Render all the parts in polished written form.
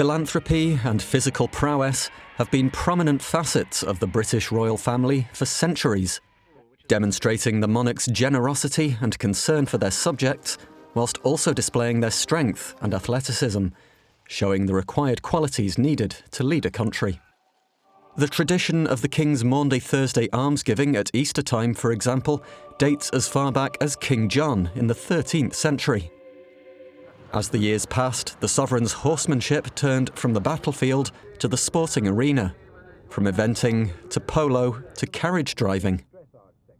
Philanthropy and physical prowess have been prominent facets of the British royal family for centuries, demonstrating the monarch's generosity and concern for their subjects, whilst also displaying their strength and athleticism, showing the required qualities needed to lead a country. The tradition of the King's Maundy Thursday almsgiving at Easter time, for example, dates as far back as King John in the 13th century. As the years passed, the sovereign's horsemanship turned from the battlefield to the sporting arena, from eventing to polo to carriage driving.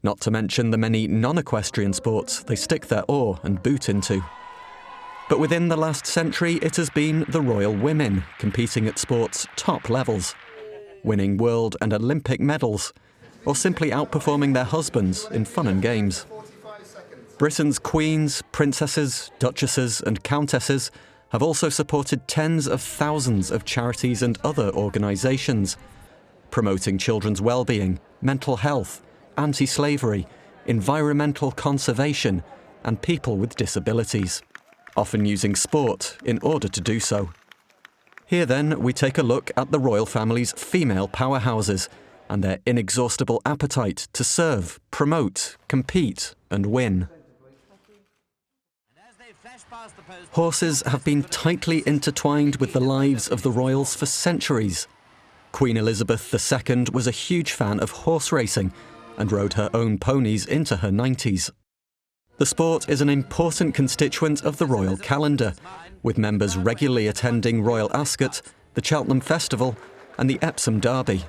Not to mention the many non-equestrian sports they stick their oar and boot into. But within the last century, it has been the royal women competing at sport's top levels, winning world and Olympic medals, or simply outperforming their husbands in fun and games. Britain's queens, princesses, duchesses and countesses have also supported tens of thousands of charities and other organisations, promoting children's well-being, mental health, anti-slavery, environmental conservation and people with disabilities, often using sport in order to do so. Here then, we take a look at the royal family's female powerhouses and their inexhaustible appetite to serve, promote, compete and win. Horses have been tightly intertwined with the lives of the royals for centuries. Queen Elizabeth II was a huge fan of horse racing and rode her own ponies into her 90s. The sport is an important constituent of the royal calendar, with members regularly attending Royal Ascot, the Cheltenham Festival and the Epsom Derby.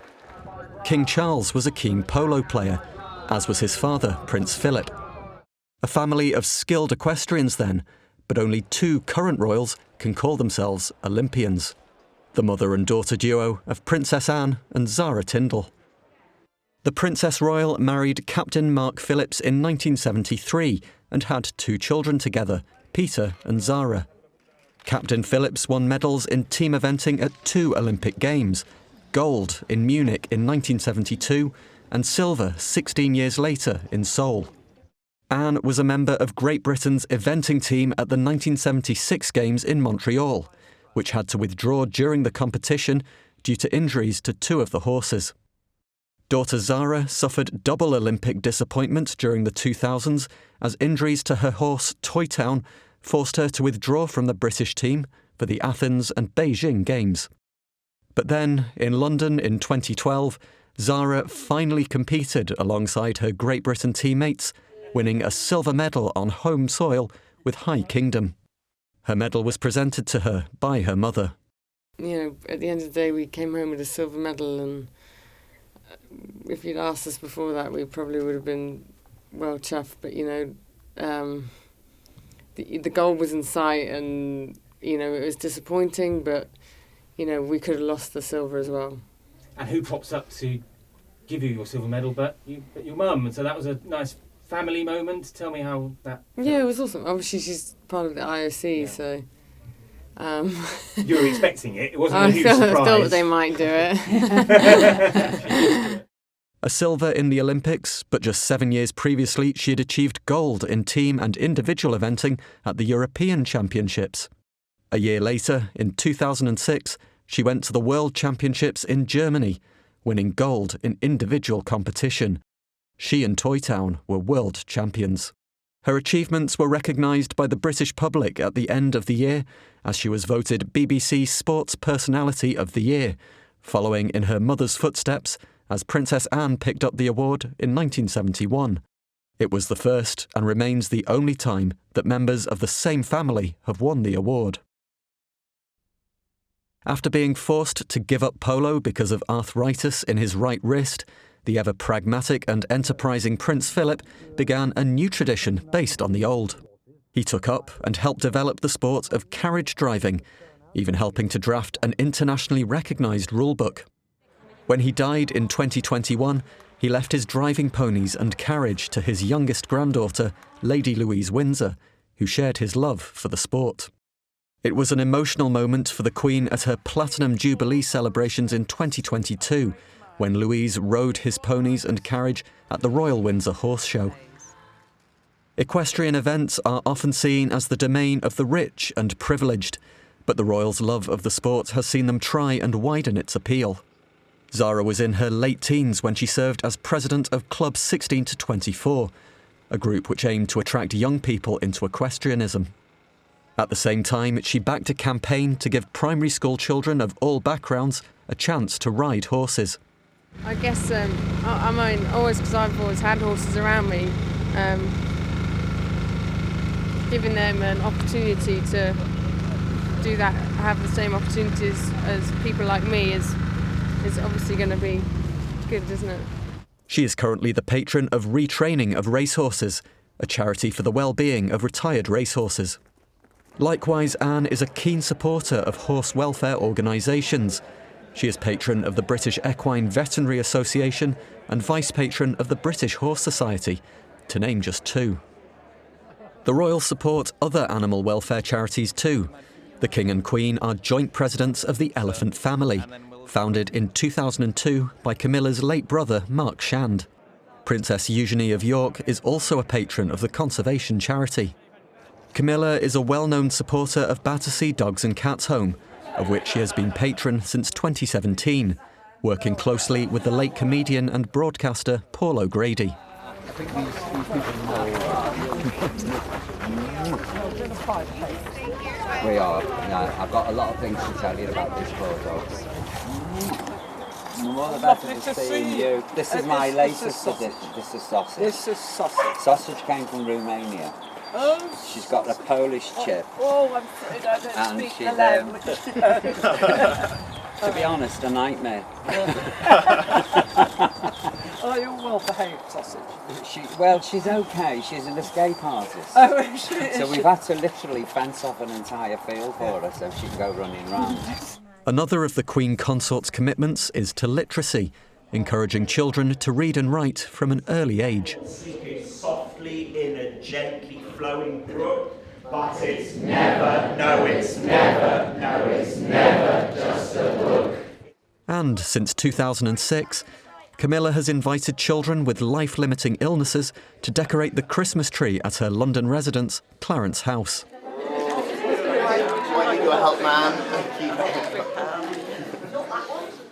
King Charles was a keen polo player, as was his father, Prince Philip. A family of skilled equestrians then, but only two current royals can call themselves Olympians. The mother and daughter duo of Princess Anne and Zara Tindall. The Princess Royal married Captain Mark Phillips in 1973 and had two children together, Peter and Zara. Captain Phillips won medals in team eventing at 2 Olympic Games, gold in Munich in 1972 and silver 16 years later in Seoul. Anne was a member of Great Britain's eventing team at the 1976 Games in Montreal, which had to withdraw during the competition due to injuries to 2 of the horses. Daughter Zara suffered double Olympic disappointment during the 2000s as injuries to her horse Toy Town forced her to withdraw from the British team for the Athens and Beijing Games. But then, in London in 2012, Zara finally competed alongside her Great Britain teammates, winning a silver medal on home soil with High Kingdom. Her medal was presented to her by her mother. You know, at the end of the day, we came home with a silver medal, and if you'd asked us before that, we probably would have been well chuffed. But, you know, the goal was in sight, and, you know, it was disappointing, but, you know, we could have lost the silver as well. And who pops up to give you your silver medal but your mum? And so that was a nice family moment. Tell me how that felt. Yeah, it was awesome. Obviously, she's part of the IOC, so... You were expecting it. It wasn't a huge surprise. I thought they might do it. A silver in the Olympics, but just 7 years previously she had achieved gold in team and individual eventing at the European Championships. A year later, in 2006, she went to the World Championships in Germany, winning gold in individual competition. She and Toy Town were world champions. Her achievements were recognised by the British public at the end of the year, as she was voted BBC Sports Personality of the Year, following in her mother's footsteps as Princess Anne picked up the award in 1971. It was the first and remains the only time that members of the same family have won the award. After being forced to give up polo because of arthritis in his right wrist, the ever-pragmatic and enterprising Prince Philip began a new tradition based on the old. He took up and helped develop the sport of carriage driving, even helping to draft an internationally recognised rulebook. When he died in 2021, he left his driving ponies and carriage to his youngest granddaughter, Lady Louise Windsor, who shared his love for the sport. It was an emotional moment for the Queen at her Platinum Jubilee celebrations in 2022, when Louise rode his ponies and carriage at the Royal Windsor Horse Show. Equestrian events are often seen as the domain of the rich and privileged, But the royals' love of the sport has seen them try and widen its appeal. Zara was in her late teens when she served as president of Club 16 to 24, a group which aimed to attract young people into equestrianism. At the same time, she backed a campaign to give primary school children of all backgrounds a chance to ride horses. I guess, I mean, always, because I've always had horses around me, giving them an opportunity to do that, have the same opportunities as people like me is obviously going to be good, isn't it? She is currently the patron of Retraining of Racehorses, a charity for the well-being of retired racehorses. Likewise, Anne is a keen supporter of horse welfare organisations. She is patron of the British Equine Veterinary Association and vice-patron of the British Horse Society, to name just two. The royals support other animal welfare charities too. The King and Queen are joint presidents of the Elephant Family, founded in 2002 by Camilla's late brother, Mark Shand. Princess Eugenie of York is also a patron of the conservation charity. Camilla is a well-known supporter of Battersea Dogs and Cats Home, of which she has been patron since 2017, working closely with the late comedian and broadcaster Paul O'Grady. We are. No, I've got a lot of things to tell you about these poor dogs. What about to see you? This is my latest addition. This is sausage. This is sausage. Sausage came from Romania. Oh, She's got a Polish chip. oh, I'm afraid I don't And speak she's, the language. To be honest, a nightmare. Oh, you're well behaved, sausage. She's okay. She's an escape artist. Oh, is she? So we've had to literally fence off an entire field for her so she can go running round. Another of the Queen Consort's commitments is to literacy, encouraging children to read and write from an early age. Sleeping softly in a gently flowing brook, but it's never, no it's never, no it's never just a book. And since 2006, Camilla has invited children with life-limiting illnesses to decorate the Christmas tree at her London residence, Clarence House. I need your help, man. Thank you.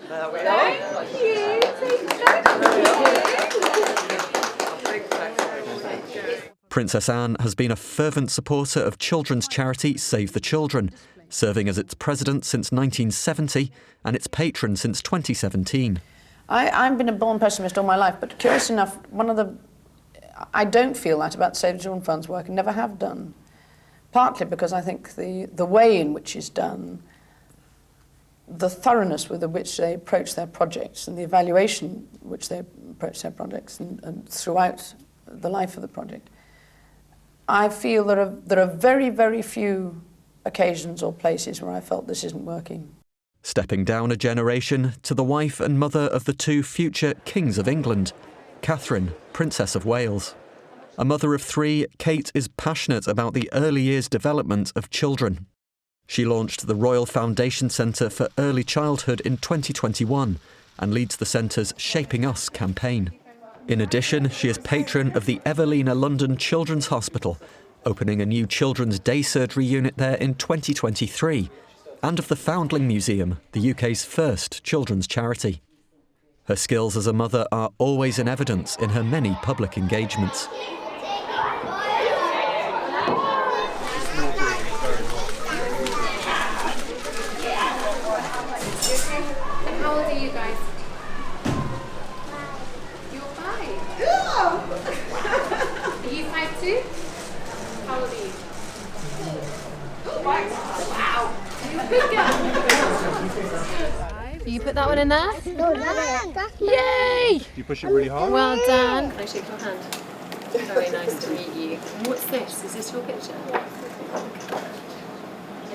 There we are. Princess Anne has been a fervent supporter of children's charity Save the Children, serving as its president since 1970 and its patron since 2017. I've been a born pessimist all my life, but curious enough, I don't feel that about Save the Children Fund's work, and never have done. Partly because I think the way in which it's done, the thoroughness with which they approach their projects and the evaluation which they approach their projects and throughout the life of the project, I feel there are very, very few occasions or places where I felt this isn't working. Stepping down a generation to the wife and mother of the two future Kings of England, Catherine, Princess of Wales. A mother of three, Kate is passionate about the early years development of children. She launched the Royal Foundation Centre for Early Childhood in 2021 and leads the centre's Shaping Us campaign. In addition, she is patron of the Evelina London Children's Hospital, opening a new children's day surgery unit there in 2023, and of the Foundling Museum, the UK's first children's charity. Her skills as a mother are always in evidence in her many public engagements. How old are you guys? You're 5. Are you 5 too? How old are you? Wow. You put that one in there? Yay! You push it really hard? Well done. Can I shake your hand? Very nice to meet you. What's this? Is this your picture? And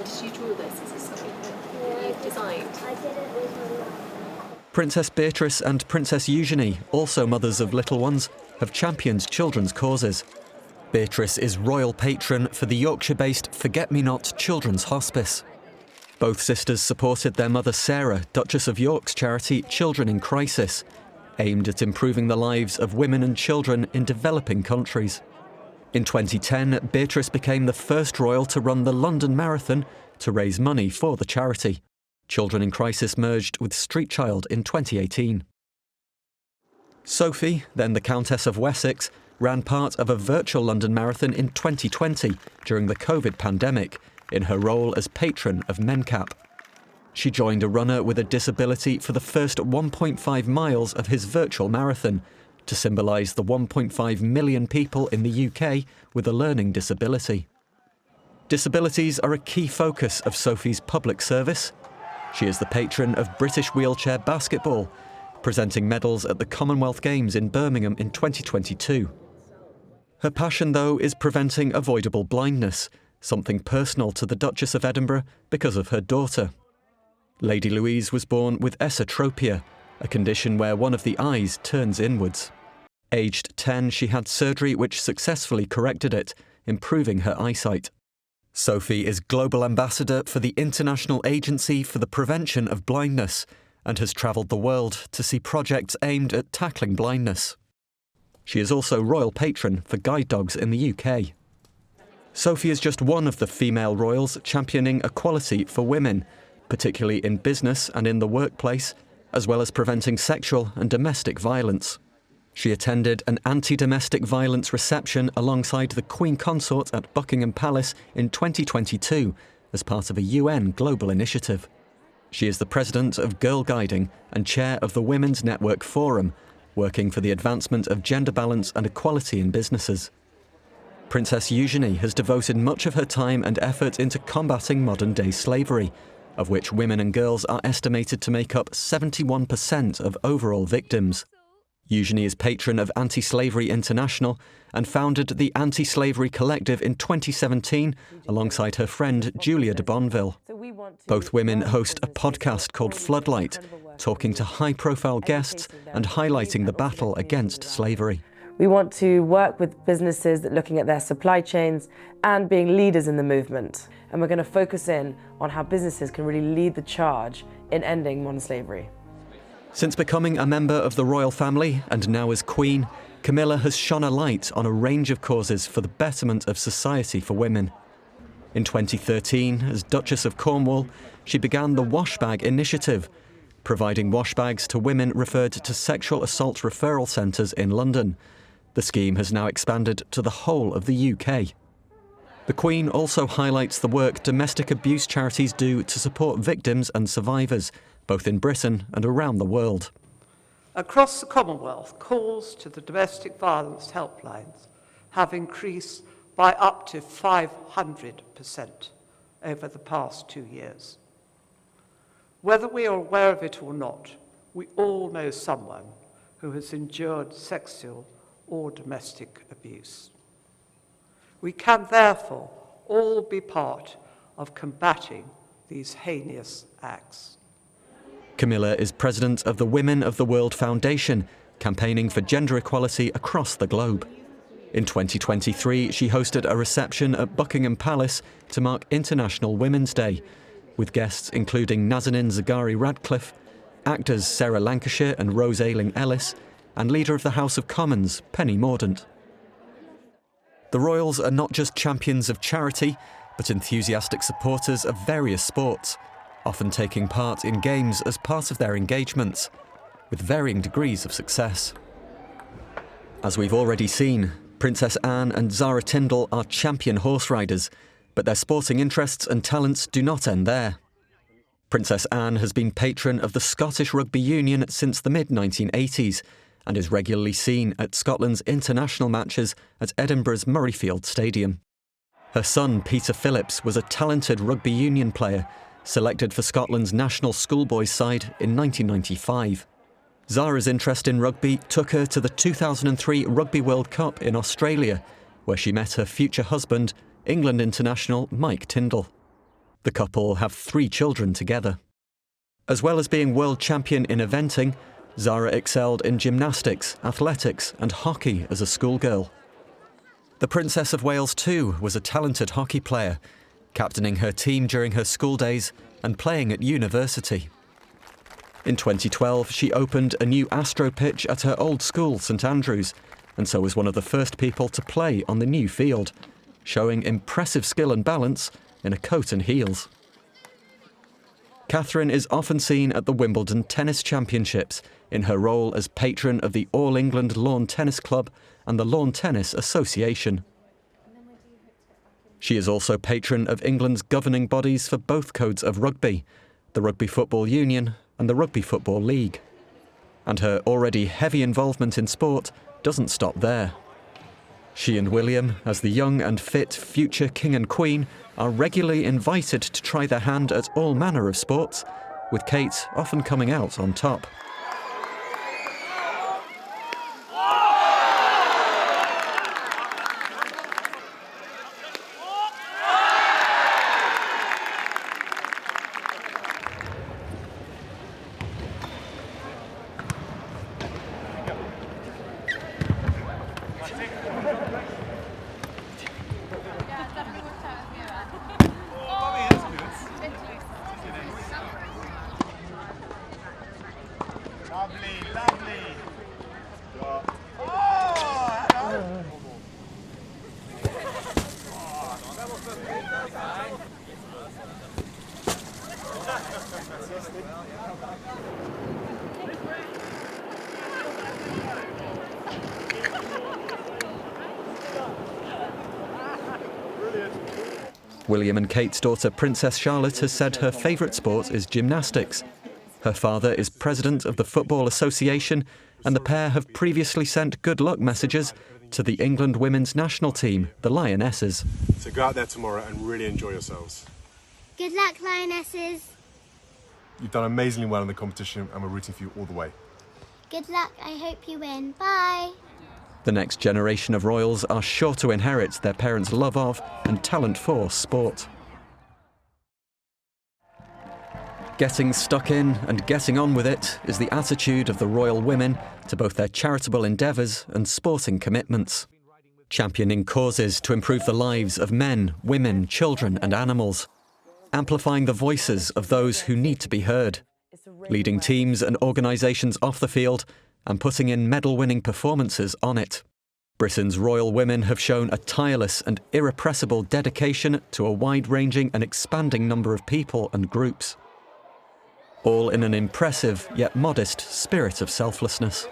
did you draw this? Is this something that you've designed? I did it with my mum. Princess Beatrice and Princess Eugenie, also mothers of little ones, have championed children's causes. Beatrice is royal patron for the Yorkshire-based Forget-Me-Not Children's Hospice. Both sisters supported their mother Sarah, Duchess of York's charity Children in Crisis, aimed at improving the lives of women and children in developing countries. In 2010, Beatrice became the first royal to run the London Marathon to raise money for the charity. Children in Crisis merged with Street Child in 2018. Sophie, then the Countess of Wessex, ran part of a virtual London Marathon in 2020 during the COVID pandemic in her role as patron of MenCap. She joined a runner with a disability for the first 1.5 miles of his virtual marathon to symbolise the 1.5 million people in the UK with a learning disability. Disabilities are a key focus of Sophie's public service. She is the patron of British wheelchair basketball, presenting medals at the Commonwealth Games in Birmingham in 2022. Her passion, though, is preventing avoidable blindness, something personal to the Duchess of Edinburgh because of her daughter. Lady Louise was born with esotropia, a condition where one of the eyes turns inwards. Aged 10, she had surgery which successfully corrected it, improving her eyesight. Sophie is Global Ambassador for the International Agency for the Prevention of Blindness and has travelled the world to see projects aimed at tackling blindness. She is also Royal Patron for guide dogs in the UK. Sophie is just one of the female royals championing equality for women, particularly in business and in the workplace, as well as preventing sexual and domestic violence. She attended an anti-domestic violence reception alongside the Queen Consort at Buckingham Palace in 2022 as part of a UN global initiative. She is the president of Girl Guiding and chair of the Women's Network Forum, working for the advancement of gender balance and equality in businesses. Princess Eugenie has devoted much of her time and effort into combating modern-day slavery, of which women and girls are estimated to make up 71% of overall victims. Eugenie is patron of Anti-Slavery International and founded the Anti-Slavery Collective in 2017 alongside her friend Julia de Bonville. Both women host a podcast called Floodlight, talking to high-profile guests and highlighting the battle against slavery. We want to work with businesses that are looking at their supply chains and being leaders in the movement. And we're going to focus in on how businesses can really lead the charge in ending modern slavery. Since becoming a member of the royal family and now as Queen, Camilla has shone a light on a range of causes for the betterment of society for women. In 2013, as Duchess of Cornwall, she began the Washbag Initiative, providing washbags to women referred to sexual assault referral centres in London. The scheme has now expanded to the whole of the UK. The Queen also highlights the work domestic abuse charities do to support victims and survivors, both in Britain and around the world. Across the Commonwealth, calls to the domestic violence helplines have increased by up to 500% over the past 2 years. Whether we are aware of it or not, we all know someone who has endured sexual or domestic abuse. We can therefore all be part of combating these heinous acts. Camilla is president of the Women of the World Foundation, campaigning for gender equality across the globe. In 2023, she hosted a reception at Buckingham Palace to mark International Women's Day, with guests including Nazanin Zaghari-Ratcliffe, actors Sarah Lancashire and Rose Ayling-Ellis, and Leader of the House of Commons, Penny Mordaunt. The royals are not just champions of charity, but enthusiastic supporters of various sports, often taking part in games as part of their engagements, with varying degrees of success. As we've already seen, Princess Anne and Zara Tindall are champion horse riders, but their sporting interests and talents do not end there. Princess Anne has been patron of the Scottish Rugby Union since the mid-1980s and is regularly seen at Scotland's international matches at Edinburgh's Murrayfield Stadium. Her son, Peter Phillips, was a talented rugby union player, selected for Scotland's national schoolboys side in 1995. Zara's interest in rugby took her to the 2003 Rugby World Cup in Australia, where she met her future husband, England international Mike Tindall. The couple have 3 children together. As well as being world champion in eventing, Zara excelled in gymnastics, athletics and hockey as a schoolgirl. The Princess of Wales too was a talented hockey player, captaining her team during her school days and playing at university. In 2012, she opened a new Astro pitch at her old school, St Andrews, and so was one of the first people to play on the new field, showing impressive skill and balance in a coat and heels. Catherine is often seen at the Wimbledon Tennis Championships in her role as patron of the All England Lawn Tennis Club and the Lawn Tennis Association. She is also patron of England's governing bodies for both codes of rugby, the Rugby Football Union and the Rugby Football League. And her already heavy involvement in sport doesn't stop there. She and William, as the young and fit future king and queen, are regularly invited to try their hand at all manner of sports, with Kate often coming out on top. William and Kate's daughter, Princess Charlotte, has said her favourite sport is gymnastics. Her father is president of the Football Association, and the pair have previously sent good luck messages to the England women's national team, the Lionesses. So go out there tomorrow and really enjoy yourselves. Good luck, Lionesses. You've done amazingly well in the competition and we're rooting for you all the way. Good luck, I hope you win. Bye. The next generation of royals are sure to inherit their parents' love of and talent for sport. Getting stuck in and getting on with it is the attitude of the royal women to both their charitable endeavours and sporting commitments. Championing causes to improve the lives of men, women, children and animals. Amplifying the voices of those who need to be heard. Leading teams and organisations off the field and putting in medal-winning performances on it. Britain's royal women have shown a tireless and irrepressible dedication to a wide-ranging and expanding number of people and groups. All in an impressive yet modest spirit of selflessness.